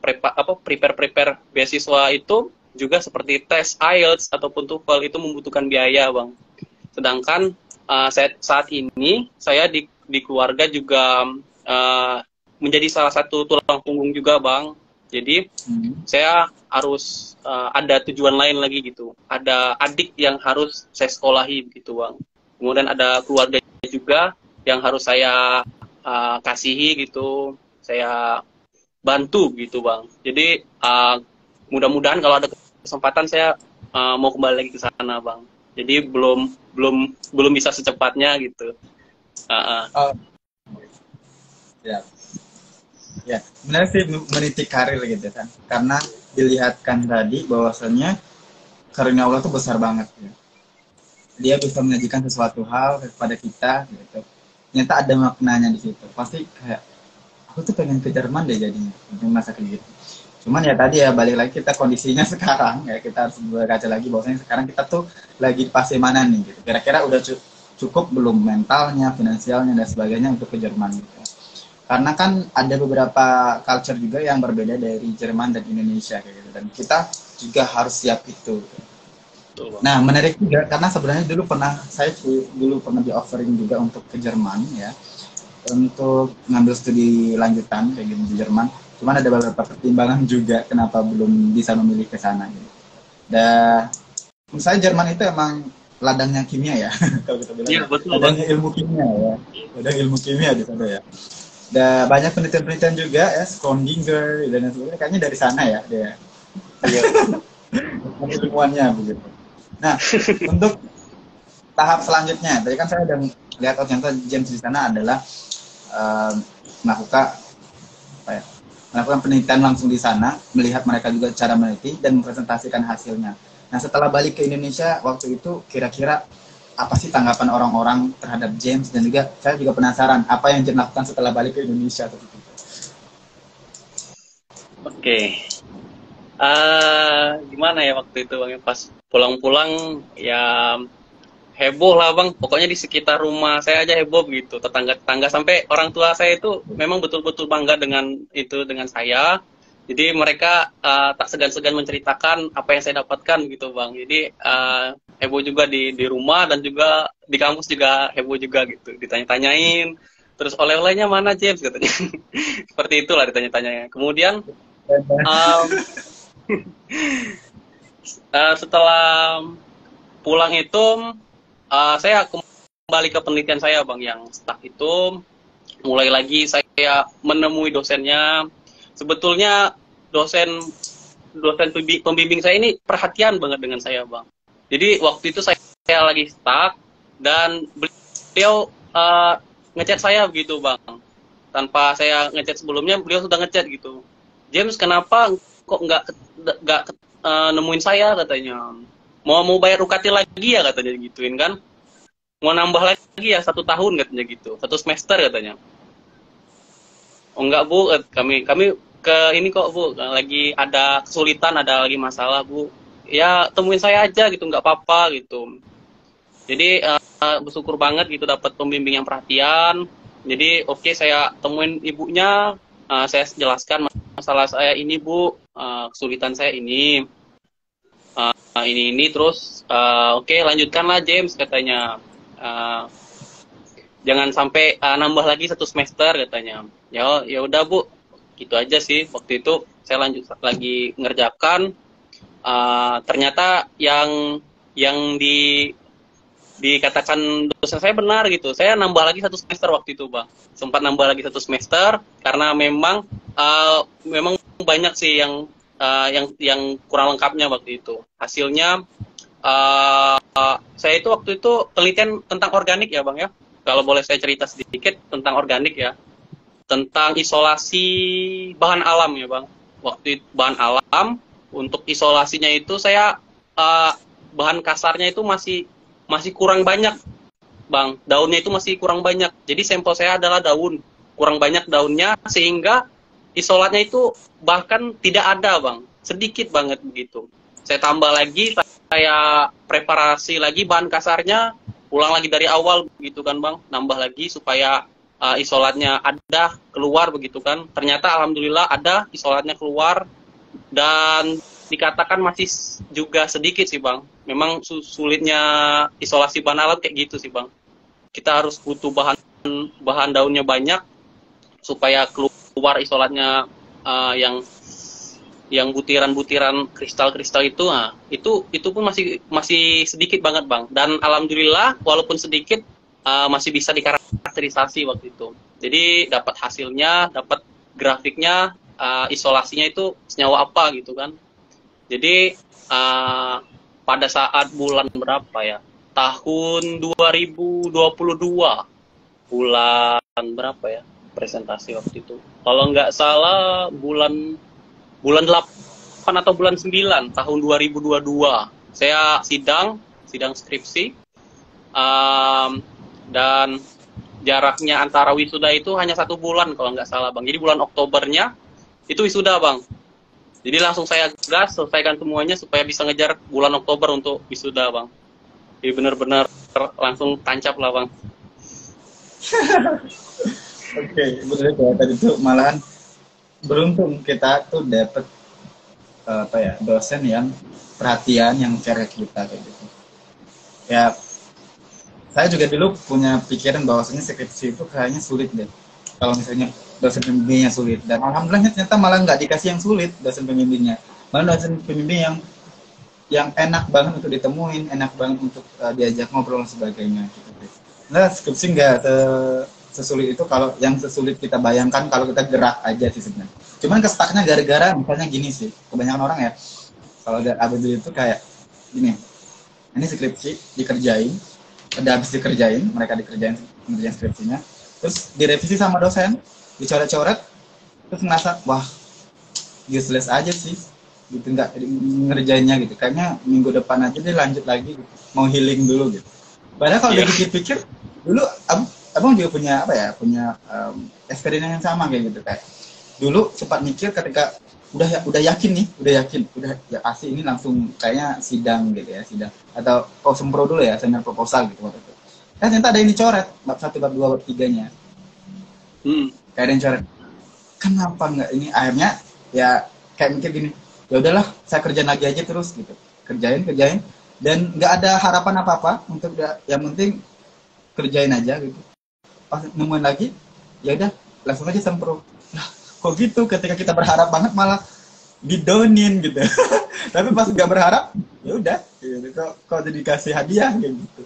prepare beasiswa itu juga seperti tes IELTS ataupun TOEFL itu membutuhkan biaya Bang. Sedangkan saat ini saya di keluarga juga menjadi salah satu tulang punggung juga Bang. Jadi saya harus ada tujuan lain lagi gitu. Ada adik yang harus saya sekolahi gitu Bang. Kemudian ada keluarga juga yang harus saya kasihi gitu. Saya bantu gitu Bang. Jadi mudah-mudahan kalau ada kesempatan saya mau kembali lagi ke sana Bang. Jadi belum bisa secepatnya gitu. Oh, ya. Ya, sebenarnya sih meniti karir gitu kan. Karena dilihatkan tadi bahwasannya karunia Allah tuh besar banget ya. Dia bisa menyajikan sesuatu hal kepada kita gitu. Ternyata ada maknanya di situ. Pasti kayak aku tuh pengen ke Jerman deh jadinya. Masa kayak gitu. Cuman ya tadi ya balik lagi kita kondisinya sekarang ya kita harus berkaca lagi bahwasanya sekarang kita tuh lagi di fase mana nih gitu. Kira-kira udah cukup belum mentalnya, finansialnya dan sebagainya untuk ke Jerman gitu. Karena kan ada beberapa culture juga yang berbeda dari Jerman dan Indonesia kayak gitu, dan kita juga harus siap itu. Nah, menarik juga karena sebenarnya saya dulu pernah di offering juga untuk ke Jerman ya, untuk ngambil studi lanjutan kayak gitu di Jerman. Cuman ada beberapa pertimbangan juga kenapa belum bisa memilih ke sana gitu. Dan menurut saya Jerman itu emang ladangnya kimia ya, kalau kita bilang. Iya, betul, Ladangnya ilmu kimia ya. Ladang ilmu kimia di sana ya. Dan banyak penelitian-penelitian juga ya, Schrödinger dan sebagainya, kayaknya dari sana ya dia. Iya. Ilmuannya begitu. Nah, untuk tahap selanjutnya, tadi kan saya udah lihat ternyata James di sana adalah melakukan penelitian langsung di sana, melihat mereka juga cara meneliti dan mempresentasikan hasilnya. Nah, setelah balik ke Indonesia waktu itu kira-kira apa sih tanggapan orang-orang terhadap James, dan juga saya juga penasaran apa yang James lakukan setelah balik ke Indonesia atau gitu. Oke. Gimana ya waktu itu Bang, pas pulang-pulang ya heboh lah Bang. Pokoknya di sekitar rumah saya aja heboh gitu. Tetangga-tetangga sampai orang tua saya itu memang betul-betul bangga dengan saya. Jadi mereka tak segan-segan menceritakan apa yang saya dapatkan gitu Bang. Jadi heboh juga di rumah, dan juga di kampus juga heboh juga gitu. Ditanya-tanyain, terus oleh-olehnya mana James katanya. Seperti itulah ditanya-tanyanya. Kemudian setelah pulang itu saya kembali ke penelitian saya Bang, yang stuck itu. Mulai lagi saya menemui dosennya. Sebetulnya dosen pembimbing saya ini perhatian banget dengan saya Bang. Jadi waktu itu saya lagi stuck dan beliau ngechat saya begitu Bang. Tanpa saya ngechat sebelumnya, beliau sudah ngechat gitu. James, kenapa kok nggak nemuin saya katanya. Mau bayar UKT lagi ya katanya gituin kan. Mau nambah lagi ya 1 tahun katanya gitu. 1 semester katanya. Oh enggak Bu, kami ke ini kok Bu, lagi ada kesulitan, ada lagi masalah Bu. Ya temuin saya aja gitu, nggak apa-apa gitu. Jadi bersyukur banget gitu dapat pembimbing yang perhatian. Jadi oke, saya temuin ibunya, saya jelaskan masalah saya ini Bu, kesulitan saya ini terus oke, lanjutkanlah James katanya. Jangan sampai nambah lagi 1 semester katanya. Ya udah Bu, gitu aja sih. Waktu itu saya lanjut lagi ngerjakan. Ternyata yang dikatakan dosen saya benar gitu. Saya nambah lagi 1 semester waktu itu, Bang. Sempat nambah lagi 1 semester karena memang banyak sih yang kurang lengkapnya waktu itu. Hasilnya saya itu waktu itu penelitian tentang organik ya, Bang ya. Kalau boleh saya cerita sedikit tentang organik ya. Tentang isolasi bahan alam ya, Bang. Waktu itu bahan alam, untuk isolasinya itu saya bahan kasarnya itu masih kurang banyak, Bang. Daunnya itu masih kurang banyak. Jadi sampel saya adalah daun. Kurang banyak daunnya sehingga isolatnya itu bahkan tidak ada, Bang. Sedikit banget begitu. Saya tambah lagi, saya preparasi lagi bahan kasarnya, ulang lagi dari awal begitu kan, Bang. Nambah lagi supaya isolatnya ada keluar begitu kan. Ternyata alhamdulillah ada isolatnya keluar dan dikatakan masih juga sedikit sih, Bang. Memang sulitnya isolasi bahan alam kayak gitu sih, Bang. Kita harus butuh bahan daunnya banyak supaya keluar isolatnya yang butiran-butiran kristal-kristal itu. Nah, itu pun masih sedikit banget, Bang. Dan alhamdulillah walaupun sedikit masih bisa dikarakterisasi waktu itu. Jadi dapat hasilnya, dapat grafiknya, isolasinya itu senyawa apa gitu kan. Jadi pada saat bulan berapa ya? Tahun 2022. Bulan berapa ya? Presentasi waktu itu. Kalau nggak salah bulan 8 atau bulan 9 tahun 2022. Saya sidang skripsi. Dan jaraknya antara wisuda itu hanya 1 bulan kalau nggak salah, Bang. Jadi bulan Oktobernya itu wisuda, Bang. Jadi langsung saya gas selesaikan semuanya supaya bisa ngejar bulan Oktober untuk wisuda, Bang. Jadi benar-benar langsung tancap lah, Bang. Oke, benar ya. Tadi tuh malahan beruntung kita tuh dapet dosen yang perhatian, yang care kita kayak gitu. Ya, saya juga dulu punya pikiran bahwasanya skripsi itu kayaknya sulit deh. Kalau misalnya dosen pembimbingnya sulit. Dan alhamdulillah ternyata malah nggak dikasih yang sulit dosen pembimbingnya. Malah dosen pembimbing yang enak banget untuk ditemuin, enak banget untuk diajak ngobrol dan sebagainya. Gitu. Nah, skripsi nggak sesulit itu, kalau yang sesulit kita bayangkan kalau kita gerak aja sih sebenarnya. Cuman kestaknya gara-gara misalnya gini sih, kebanyakan orang ya, kalau ada ABD itu kayak gini, ini skripsi dikerjain, udah habis dikerjain, mereka dikerjain skripsinya, terus direvisi sama dosen, dicoret-coret, terus ngerasa, wah, useless aja sih, gitu, nggak ngerjainnya gitu, kayaknya minggu depan aja dia lanjut lagi, gitu. Mau healing dulu gitu. Padahal kalau dipikir-pikir, dulu abang juga punya experience yang sama kayak gitu, kayak dulu sempat mikir ketika udah yakin ya pasti ini langsung kayaknya sidang gitu ya, sidang atau sempro dulu ya, seminar proposal gitu waktu itu. Ternyata ada yang dicoret bab 1, bab 2, bab 3-nya. Kayak ada yang coret. Kenapa nggak ini? Akhirnya ya kayak mikir gini, ya udahlah saya kerjain lagi aja terus gitu. Kerjain dan nggak ada harapan apa-apa untuk yang penting kerjain aja gitu. Pas nemuin lagi, ya udah langsung aja sempro. Nah, kok gitu, ketika kita berharap banget malah didownin gitu. Tapi pas nggak berharap, ya udah gitu. Kok dikasih hadiah gitu.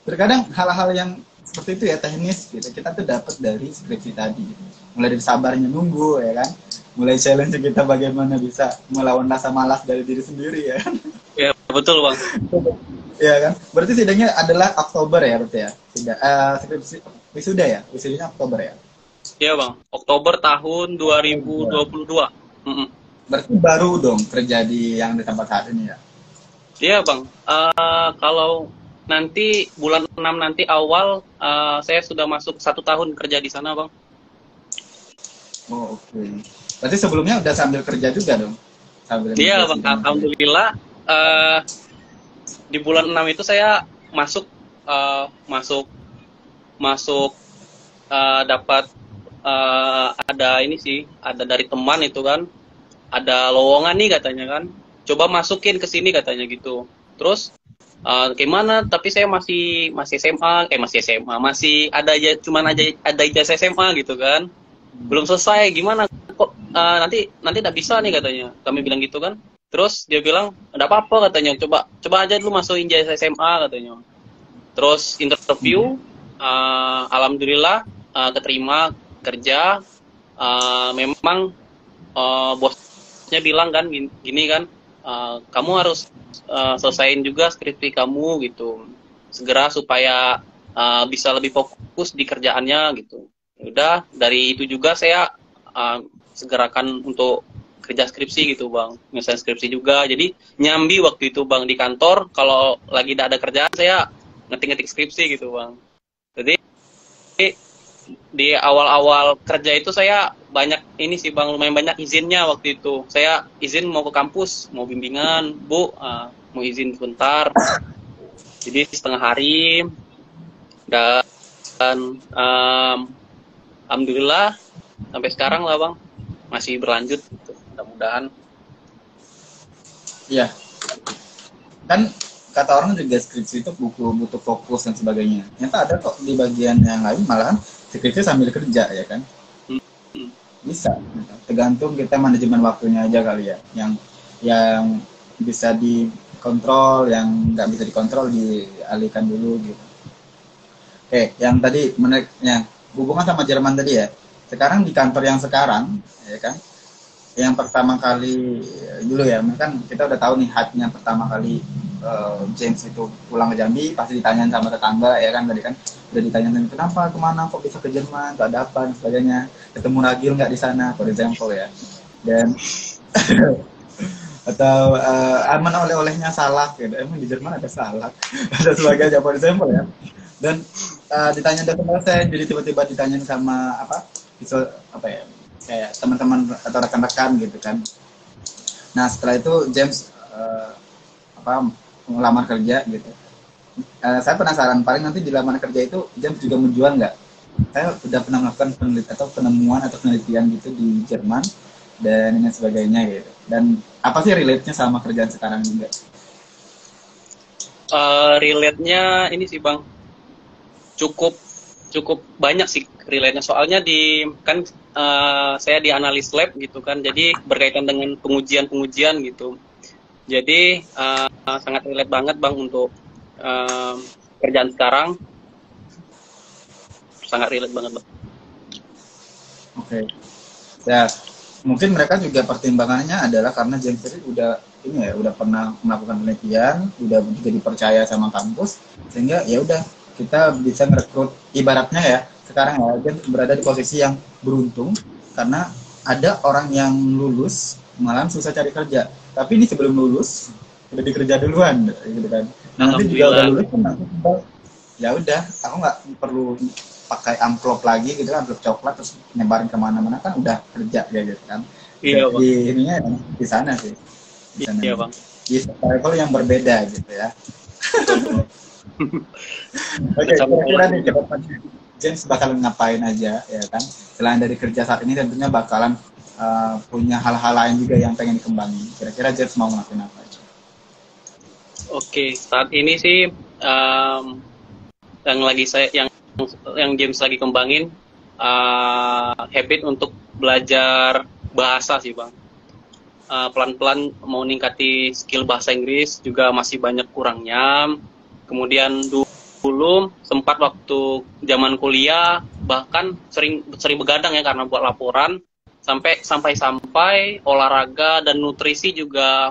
Terkadang hal-hal yang seperti itu ya, teknis gitu, kita tuh dapat dari skripsi tadi gitu. Mulai dari sabarnya nunggu ya kan, mulai challenge kita bagaimana bisa melawan rasa malas dari diri sendiri ya kan. Ya betul, Bang. Ya kan, berarti sidangnya adalah Oktober ya berarti ya, skripsi wisuda ya, wisudanya Oktober ya. Iya, Bang, Oktober tahun 2022. Berarti baru dong kerja di yang di tempat saat ini ya. Iya, Bang. Kalau nanti bulan 6 nanti awal saya sudah masuk 1 tahun kerja di sana, Bang. Oh, oke. Berarti sebelumnya udah sambil kerja juga dong? Iya, Bang. Alhamdulillah di bulan 6 itu saya masuk dapat ada dari teman itu kan, ada lowongan nih katanya kan, coba masukin ke sini katanya gitu. Terus gimana? Tapi saya masih SMA, masih ada ijazah SMA gitu kan, belum selesai. Gimana kok nanti tidak bisa nih katanya, kami bilang gitu kan. Terus dia bilang, enggak apa-apa katanya, coba aja dulu masukin ijazah SMA katanya. Terus interview, alhamdulillah keterima kerja. Memang bosnya bilang kan gini kan, kamu harus selesaiin juga skripsi kamu gitu, segera supaya bisa lebih fokus di kerjaannya gitu. Udah dari itu juga saya segerakan untuk kerja skripsi gitu bang, nyelesain skripsi juga. Jadi nyambi waktu itu bang di kantor, kalau lagi tidak ada kerjaan saya ngetik-ngetik skripsi gitu bang. Jadi di awal-awal kerja itu saya banyak ini sih bang, lumayan banyak izinnya waktu itu. Saya izin mau ke kampus, mau bimbingan, Bu, mau izin sebentar. Jadi setengah hari, dan alhamdulillah sampai sekarang lah bang, masih berlanjut gitu. Mudah-mudahan. Iya, kan kata orang juga skripsi itu butuh fokus dan sebagainya. Ternyata ada kok di bagian yang lain malahan skripsi sambil kerja ya kan. Bisa, tergantung kita manajemen waktunya aja kali ya. Yang bisa dikontrol, yang nggak bisa dikontrol dialihkan dulu gitu. Oke, yang tadi menariknya hubungan sama Jerman tadi ya. Sekarang di kantor yang sekarang, ya kan, yang pertama kali dulu ya, kan kita udah tahu nih hype-nya pertama kali James itu pulang ke Jambi, pasti ditanyain sama tetangga ya kan, tadi kan udah ditanyain kenapa, kemana, kok bisa ke Jerman, tuh ada apa, dan sebagainya, ketemu Nagil nggak di sana, for example ya, dan atau aman oleh-olehnya salak gitu, emang di Jerman ada salak, ada sebagainya, for example ya, dan ditanya udah selesai, jadi tiba-tiba ditanyain sama apa ya, kayak teman-teman atau rekan-rekan gitu kan. Nah setelah itu James melamar kerja gitu. Saya penasaran, paling nanti di lamaran kerja itu James juga menjual nggak? Saya sudah pernah melakukan penemuan atau penelitian gitu di Jerman dan lain sebagainya gitu. Dan apa sih relate-nya sama kerjaan sekarang juga? Relate-nya ini sih bang, cukup banyak sih relate-nya, soalnya saya di analis lab gitu kan, jadi berkaitan dengan pengujian gitu, jadi sangat relate banget bang untuk kerjaan sekarang, sangat relate banget bang. Oke. Ya mungkin mereka juga pertimbangannya adalah karena James tadi udah pernah melakukan penelitian, udah juga dipercaya sama kampus, sehingga ya udah kita bisa merekrut, ibaratnya ya sekarang ya, James berada di posisi yang beruntung karena ada orang yang lulus malah susah cari kerja, tapi ini sebelum lulus udah dikerja duluan gitu kan. Nah, nanti juga udah lulus kan, nanti ya udah aku nggak perlu pakai amplop lagi gitu kan, amplop coklat terus nyebarin kemana-mana, kan udah kerja ya gitu kan. Iya bang. Di ininya di sana sih, di sana, iya bang, di level yang berbeda gitu ya. Oke, kira-kira nih ke depannya James bakalan ngapain aja ya kan, selain dari kerja saat ini tentunya bakalan punya hal-hal lain juga yang pengen dikembangin. Kira-kira James mau ngelakuin apa aja? Oke, saat ini sih yang James lagi kembangin habit untuk belajar bahasa sih bang. Pelan-pelan mau ningkati skill bahasa Inggris, juga masih banyak kurangnya. Kemudian dulu sempat waktu zaman kuliah bahkan sering begadang ya karena buat laporan, sampai olahraga dan nutrisi juga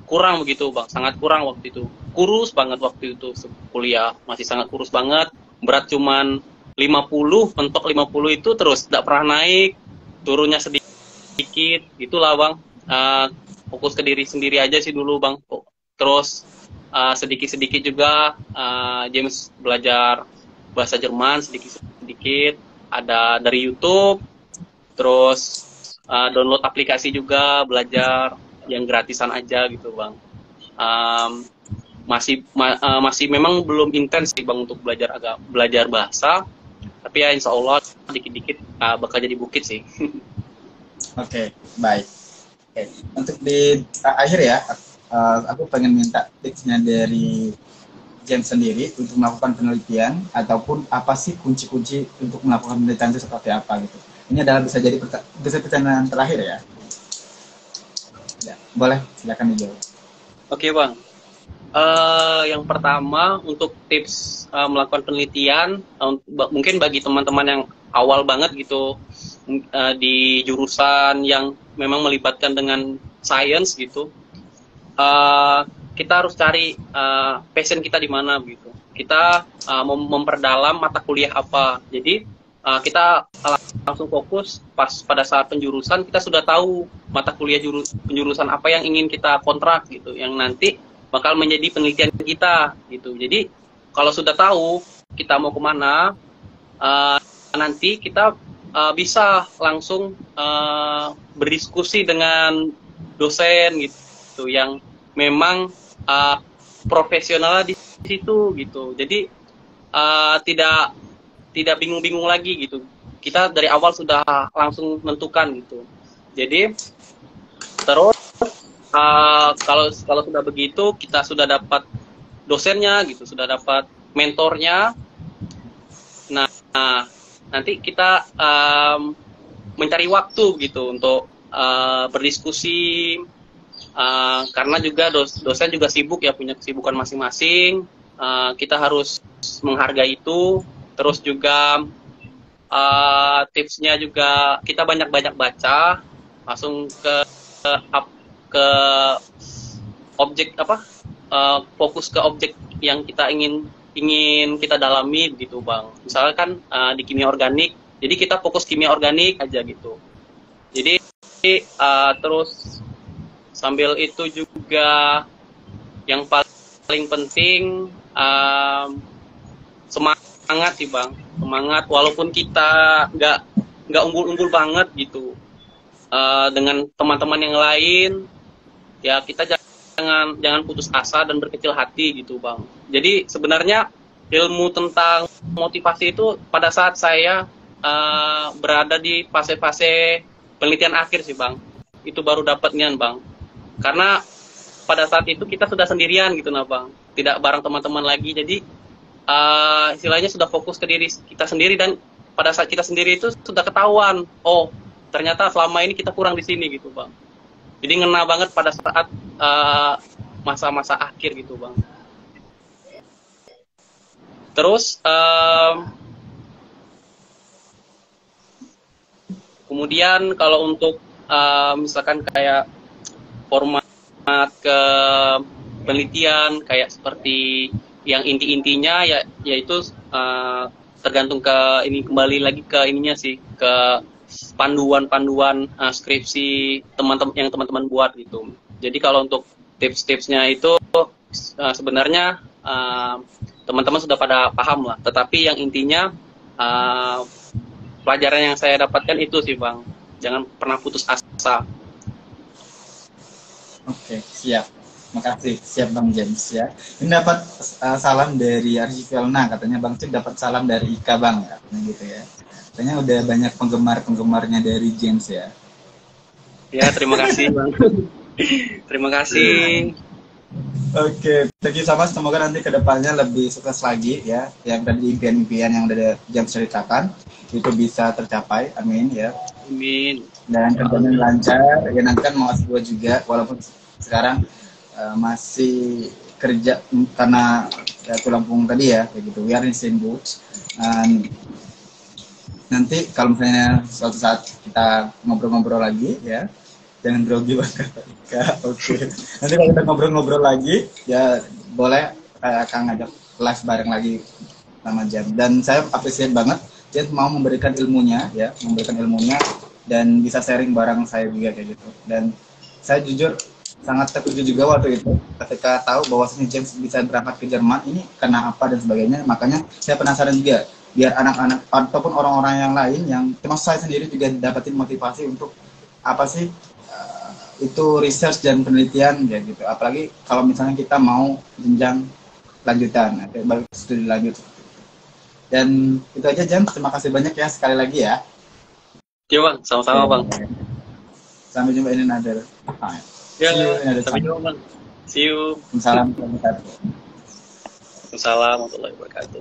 kurang begitu bang, sangat kurang waktu itu. Kurus banget waktu itu kuliah, masih sangat kurus banget. Berat cuman 50, mentok 50 itu terus tidak pernah naik, turunnya sedikit gitulah bang. Fokus ke diri sendiri aja sih dulu bang. Terus sedikit-sedikit juga James belajar bahasa Jerman sedikit-sedikit, ada dari YouTube, terus download aplikasi juga, belajar yang gratisan aja gitu bang. Masih memang belum intens sih bang untuk belajar bahasa, tapi ya insya Allah dikit-dikit bakal jadi bukit sih. Oke, baik. Oke, untuk di akhir ya, aku pengen minta tipsnya dari James sendiri untuk melakukan penelitian, ataupun apa sih kunci-kunci untuk melakukan penelitian itu seperti apa gitu. Ini adalah bisa jadi pertanyaan terakhir ya. Ya, boleh, silakan dijawab. Oke bang. Yang pertama untuk tips melakukan penelitian, mungkin bagi teman-teman yang awal banget gitu di jurusan yang memang melibatkan dengan science gitu, kita harus cari passion kita di mana gitu. Kita memperdalam mata kuliah apa. Jadi kita langsung fokus pada saat penjurusan kita sudah tahu mata kuliah penjurusan apa yang ingin kita kontrak gitu, yang nanti bakal menjadi penelitian kita gitu. Jadi kalau sudah tahu kita mau kemana, nanti kita bisa langsung berdiskusi dengan dosen gitu yang memang profesional di situ gitu. Jadi tidak bingung-bingung lagi gitu. Kita dari awal sudah langsung menentukan gitu. Jadi terus kalau sudah begitu, kita sudah dapat dosennya gitu, sudah dapat mentornya. Nah, nanti kita mencari waktu gitu untuk berdiskusi, karena juga dosen juga sibuk ya, punya kesibukan masing-masing. Kita harus menghargai itu. Terus juga tipsnya juga kita banyak-banyak baca, langsung ke objek fokus ke objek yang kita ingin kita dalami gitu Bang. Misalkan di kimia organik, jadi kita fokus kimia organik aja gitu. Jadi terus sambil itu juga yang paling penting semangat sih Bang, semangat walaupun kita nggak unggul-unggul banget gitu dengan teman-teman yang lain. Ya kita jangan putus asa dan berkecil hati gitu Bang. Jadi sebenarnya ilmu tentang motivasi itu pada saat saya berada di fase-fase penelitian akhir sih Bang. Itu baru dapatnya Bang. Karena pada saat itu kita sudah sendirian gitu nah Bang. Tidak bareng teman-teman lagi. Jadi istilahnya sudah fokus ke diri kita sendiri, dan pada saat kita sendiri itu sudah ketahuan, oh ternyata selama ini kita kurang di sini gitu Bang. Jadi ngena banget pada saat masa-masa akhir gitu Bang. Terus kemudian kalau untuk misalkan kayak format ke penelitian kayak seperti yang inti-intinya yaitu tergantung ke ini, kembali lagi ke ininya sih, ke panduan skripsi teman-teman buat gitu. Jadi kalau untuk tips-tipsnya itu sebenarnya teman-teman sudah pada paham lah. Tetapi yang intinya pelajaran yang saya dapatkan itu sih Bang. Jangan pernah putus asa. Oke, siap. Makasih, siap Bang James ya. Ini dapat salam dari Archivelna, katanya Bang Cip dapat salam dari Ika Bang, katanya gitu ya. Katanya udah banyak penggemar-penggemarnya dari James ya. Ya, terima kasih Bang. Terima kasih. Oke, thank you so much. Semoga nanti kedepannya lebih sukses lagi ya. Yang tadi impian-impian yang udah James ceritakan itu bisa tercapai, amin ya. Amin. Dan kerjanya lancar, ya nanti kan mau S2 juga, walaupun sekarang masih kerja karena ya, tulang punggung tadi ya, kayak gitu. We are in same boots. Nanti kalau misalnya suatu saat kita ngobrol-ngobrol lagi ya, jangan grogi banget Ika. Oke. Nanti kalau kita ngobrol-ngobrol lagi ya boleh Kang ngajak live bareng lagi sama Jam. Dan saya appreciate banget Jam mau memberikan ilmunya ya, dan bisa sharing bareng saya juga kayak gitu. Dan saya jujur sangat terkejut juga waktu itu ketika tahu bahwasanya James bisa berangkat ke Jerman ini karena apa dan sebagainya. Makanya saya penasaran juga biar anak-anak ataupun orang-orang yang lain yang termasuk saya sendiri juga dapatin motivasi untuk apa sih itu research dan penelitian ya gitu. Apalagi kalau misalnya kita mau jenjang lanjutan, baru studi lanjut. Dan itu aja James, terima kasih banyak ya sekali lagi ya. Ya Bang, sama-sama Bang. Sampai jumpa in another time. Ya, sampai jumpa Bang. See you. Assalamualaikum warahmatullahi wabarakatuh. Assalamualaikum warahmatullahi wabarakatuh.